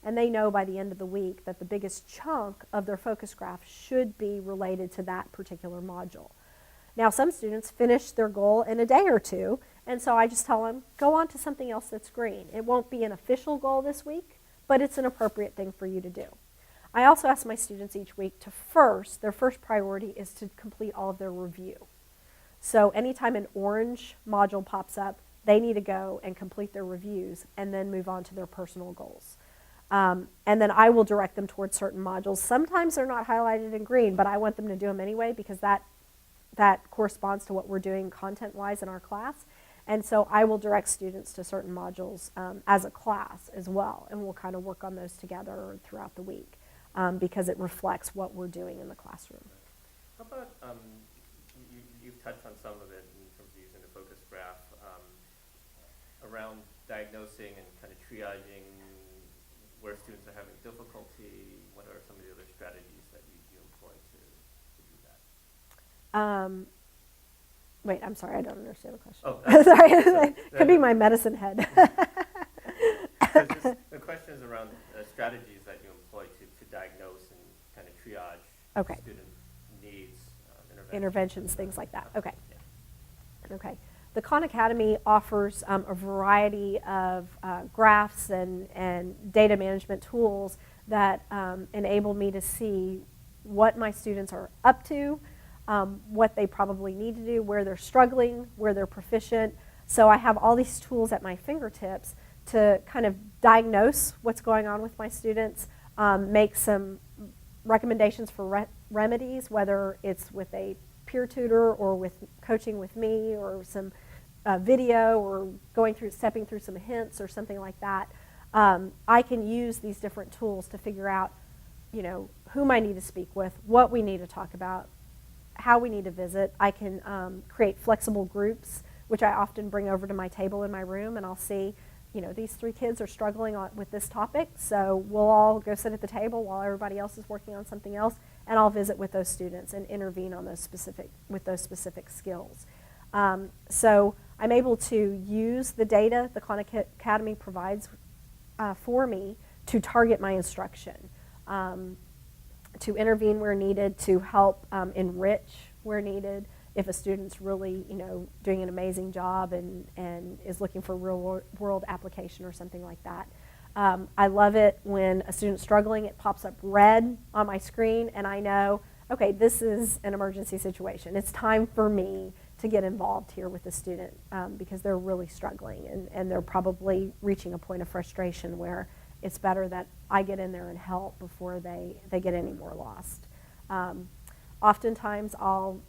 and they know by the end of the week that the biggest chunk of their focus graph should be related to that particular module. Now, some students finish their goal in a day or two, and so I just tell them, go on to something else that's green. It won't be an official goal this week, but it's an appropriate thing for you to do. I also ask my students each week to their first priority is to complete all of their review. So anytime an orange module pops up, they need to go and complete their reviews and then move on to their personal goals. And then I will direct them towards certain modules. Sometimes they're not highlighted in green, but I want them to do them anyway because that corresponds to what we're doing content-wise in our class. And so I will direct students to certain modules as a class as well, and we'll kind of work on those together throughout the week because it reflects what we're doing in the classroom. How about, you've touched on some of it in terms of using the focus graph, around diagnosing and kind of triaging where students are having difficulty. What are some of the other strategies that you employ to do that? Wait, I'm sorry, I don't understand the question. Oh, sorry, could be my medicine head. The question is around strategies that you employ to diagnose and kind of triage student needs, interventions, things like that. Okay. Yeah. Okay. The Khan Academy offers a variety of graphs and data management tools that enable me to see what my students are up to, what they probably need to do, where they're struggling, where they're proficient. So I have all these tools at my fingertips to kind of diagnose what's going on with my students, make some recommendations for remedies, whether it's with a peer tutor or with coaching with me or some video or stepping through some hints or something like that. I can use these different tools to figure out, whom I need to speak with, what we need to talk about, how we need to visit. I can create flexible groups, which I often bring over to my table in my room, and I'll see, these 3 kids are struggling with this topic, so we'll all go sit at the table while everybody else is working on something else, and I'll visit with those students and intervene on those specific skills. So I'm able to use the data the Khan Academy provides for me to target my instruction, to intervene where needed, to help enrich where needed. If a student's really, doing an amazing job and is looking for real world application or something like that. I love it when a student's struggling, it pops up red on my screen, and I know, okay, this is an emergency situation. It's time for me to get involved here with the student because they're really struggling and they're probably reaching a point of frustration where it's better that I get in there and help before they get any more lost. Oftentimes I'll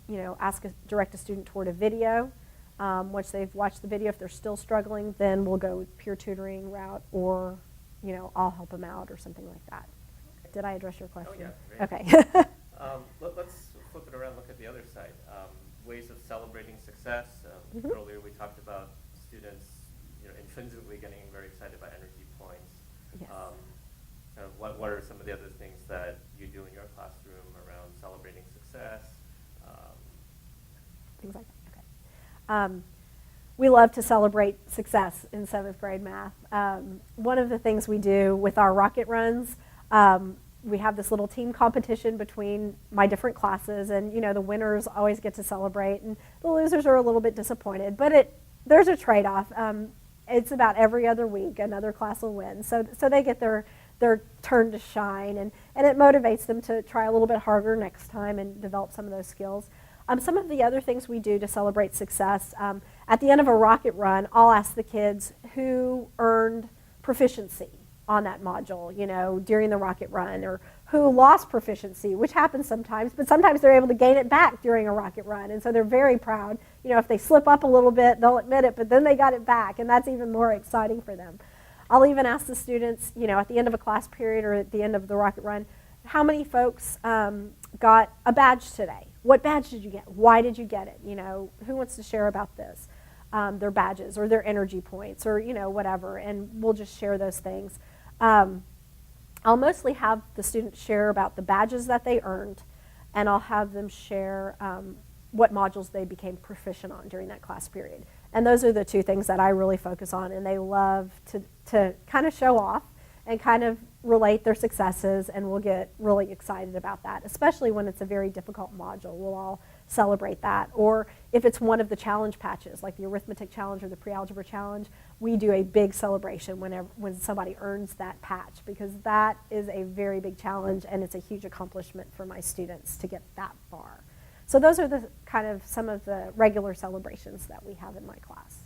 direct a student toward a video. Once they've watched the video, if they're still struggling, then we'll go peer tutoring route, or I'll help them out or something like that. Okay. Did I address your question? Oh yeah. Great. Okay. Let's flip it around and look at the other side. Ways of celebrating success. Earlier we talked about students intrinsically getting very excited by energy points. Yes. What are some of the other things that you do in your classroom around celebrating success? Things like that. Okay. We love to celebrate success in 7th grade math. One of the things we do with our rocket runs, we have this little team competition between my different classes, and the winners always get to celebrate, and the losers are a little bit disappointed, but there's a trade-off. It's about every other week another class will win, so they get their turn to shine, and it motivates them to try a little bit harder next time and develop some of those skills. Some of the other things we do to celebrate success, at the end of a rocket run, I'll ask the kids who earned proficiency on that module, during the rocket run, or who lost proficiency, which happens sometimes, but sometimes they're able to gain it back during a rocket run, and so they're very proud. If they slip up a little bit, they'll admit it, but then they got it back, and that's even more exciting for them. I'll even ask the students, at the end of a class period or at the end of the rocket run, how many folks got a badge today? What badge did you get? Why did you get it? Who wants to share about this? Their badges or their energy points or, whatever, and we'll just share those things. I'll mostly have the students share about the badges that they earned, and I'll have them share what modules they became proficient on during that class period. And those are the 2 things that I really focus on, and they love to kind of show off and kind of relate their successes, and we'll get really excited about that, especially when it's a very difficult module. We'll all celebrate that. Or if it's one of the challenge patches, like the arithmetic challenge or the pre-algebra challenge, we do a big celebration when somebody earns that patch, because that is a very big challenge, and it's a huge accomplishment for my students to get that far. So those are the kind of some of the regular celebrations that we have in my class.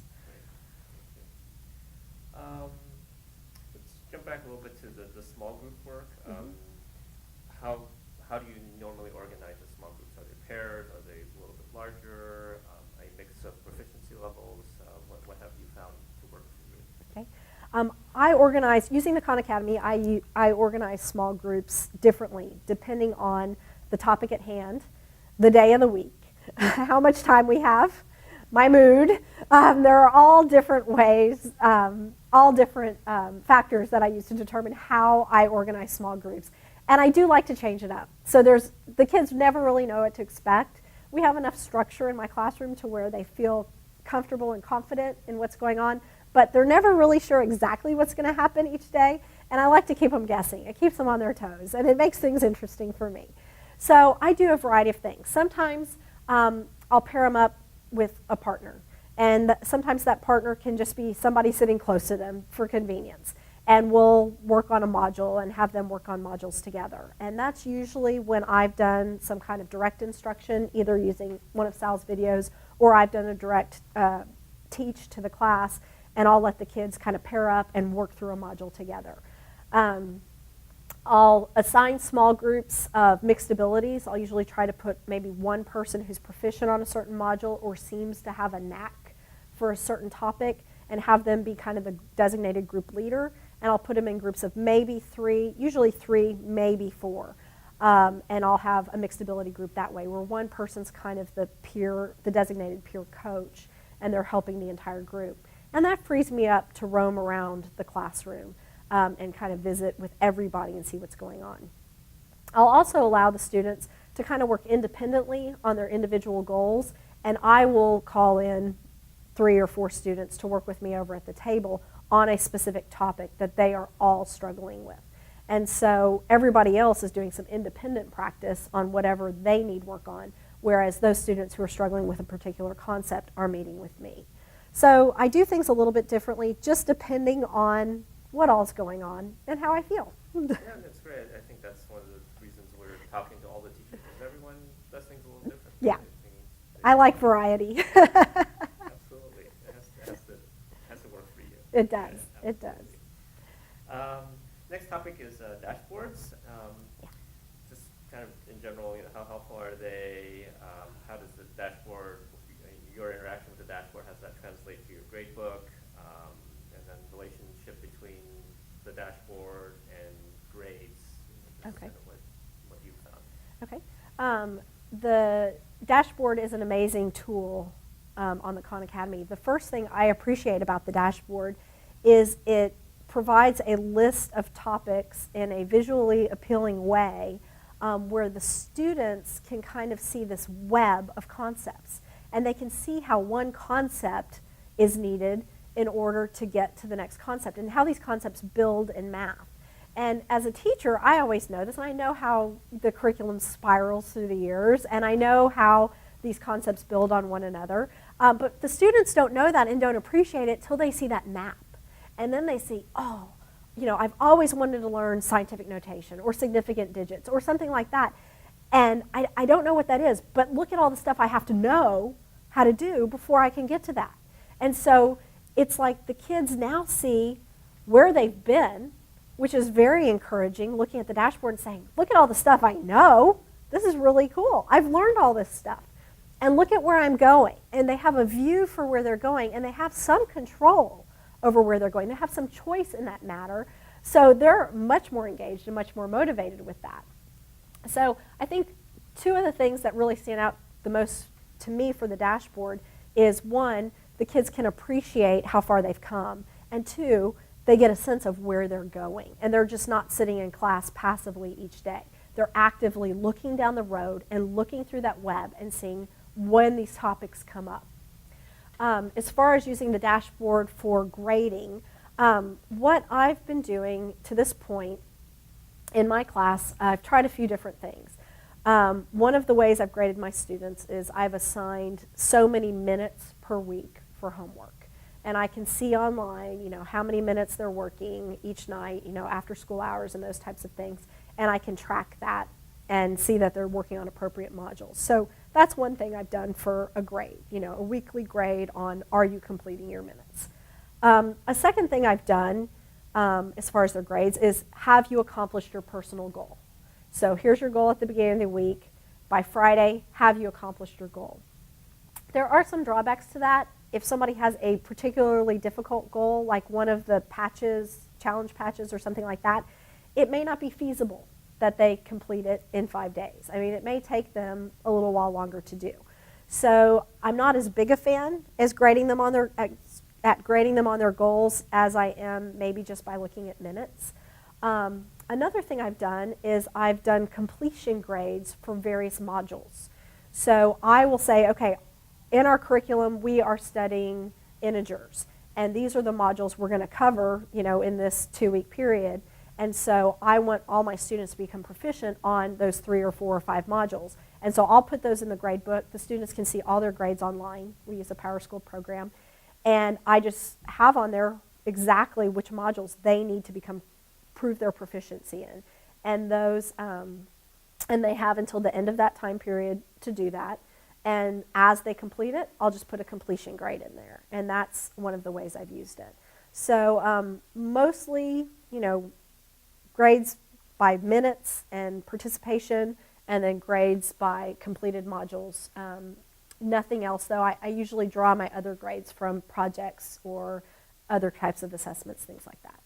Let's jump back a little bit to the small group work. Mm-hmm. How do you normally organize the small groups? Are they pairs? Are they a little bit larger? A mix of proficiency levels? What have you found to work for you? Okay. I organize, using the Khan Academy, I organize small groups differently depending on the topic at hand, the day of the week, how much time we have, my mood. There are all different ways, all different factors that I use to determine how I organize small groups. And I do like to change it up. So the kids never really know what to expect. We have enough structure in my classroom to where they feel comfortable and confident in what's going on, but they're never really sure exactly what's going to happen each day. And I like to keep them guessing. It keeps them on their toes, and it makes things interesting for me. So I do a variety of things. Sometimes I'll pair them up with a partner. And sometimes that partner can just be somebody sitting close to them for convenience. And we'll work on a module and have them work on modules together. And that's usually when I've done some kind of direct instruction, either using one of Sal's videos, or I've done a direct teach to the class, and I'll let the kids kind of pair up and work through a module together. I'll assign small groups of mixed abilities. I'll usually try to put maybe one person who's proficient on a certain module or seems to have a knack for a certain topic, and have them be kind of the designated group leader. And I'll put them in groups of maybe 3, usually 3, maybe 4. And I'll have a mixed ability group that way, where one person's kind of the designated peer coach, and they're helping the entire group. And that frees me up to roam around the classroom and kind of visit with everybody and see what's going on. I'll also allow the students to kind of work independently on their individual goals, and I will call in 3 or 4 students to work with me over at the table on a specific topic that they are all struggling with. And so everybody else is doing some independent practice on whatever they need work on, whereas those students who are struggling with a particular concept are meeting with me. So I do things a little bit differently, just depending on what all's going on and how I feel. Yeah, that's great. I think that's one of the reasons we're talking to all the teachers, because everyone does things a little different. Yeah. I like variety. Absolutely. It has to work for you. It does. Yeah, it does. Next topic is dashboards. Just kind of in general, how helpful are they? How does the dashboard, your interaction with the dashboard, how does that translate to your gradebook? And then relationship between the dashboard and grades. Okay. Kind of what you found. Okay. The dashboard is an amazing tool on the Khan Academy. The first thing I appreciate about the dashboard is it provides a list of topics in a visually appealing way where the students can kind of see this web of concepts. And they can see how one concept is needed in order to get to the next concept, and how these concepts build in math. And as a teacher, I always know this, and I know how the curriculum spirals through the years, and I know how these concepts build on one another. But the students don't know that and don't appreciate it till they see that map. And then they see, oh, I've always wanted to learn scientific notation or significant digits or something like that. And I don't know what that is, but look at all the stuff I have to know how to do before I can get to that. And so it's like the kids now see where they've been, which is very encouraging, looking at the dashboard and saying, look at all the stuff I know. This is really cool. I've learned all this stuff. And look at where I'm going. And they have a view for where they're going, and they have some control over where they're going. They have some choice in that matter. So they're much more engaged and much more motivated with that. So I think 2 of the things that really stand out the most to me for the dashboard is, 1, the kids can appreciate how far they've come, and 2, they get a sense of where they're going. And they're just not sitting in class passively each day. They're actively looking down the road and looking through that web and seeing when these topics come up. As far as using the dashboard for grading, what I've been doing to this point in my class, I've tried a few different things. One of the ways I've graded my students is I've assigned so many minutes per week for homework. And I can see online, how many minutes they're working each night, after school hours and those types of things. And I can track that and see that they're working on appropriate modules. So that's one thing I've done for a grade, a weekly grade on are you completing your minutes. A second thing I've done as far as their grades is have you accomplished your personal goal? So here's your goal at the beginning of the week. By Friday, have you accomplished your goal? There are some drawbacks to that. If somebody has a particularly difficult goal, like one of the patches, challenge patches or something like that, it may not be feasible that they complete it in 5 days. I mean, it may take them a little while longer to do. So I'm not as big a fan as grading them on their grading them on their goals as I am maybe just by looking at minutes. Another thing I've done is I've done completion grades for various modules. So I will say, okay, in our curriculum we are studying integers, and these are the modules we're going to cover, in this 2-week period. And so I want all my students to become proficient on those 3 or 4 or 5 modules. And so I'll put those in the grade book. The students can see all their grades online. We use a PowerSchool program. And I just have on there exactly which modules they need to prove their proficiency in. And those, and they have until the end of that time period to do that. And as they complete it, I'll just put a completion grade in there. And that's one of the ways I've used it. So mostly, grades by minutes and participation, and then grades by completed modules. Nothing else, though. I usually draw my other grades from projects or other types of assessments, things like that.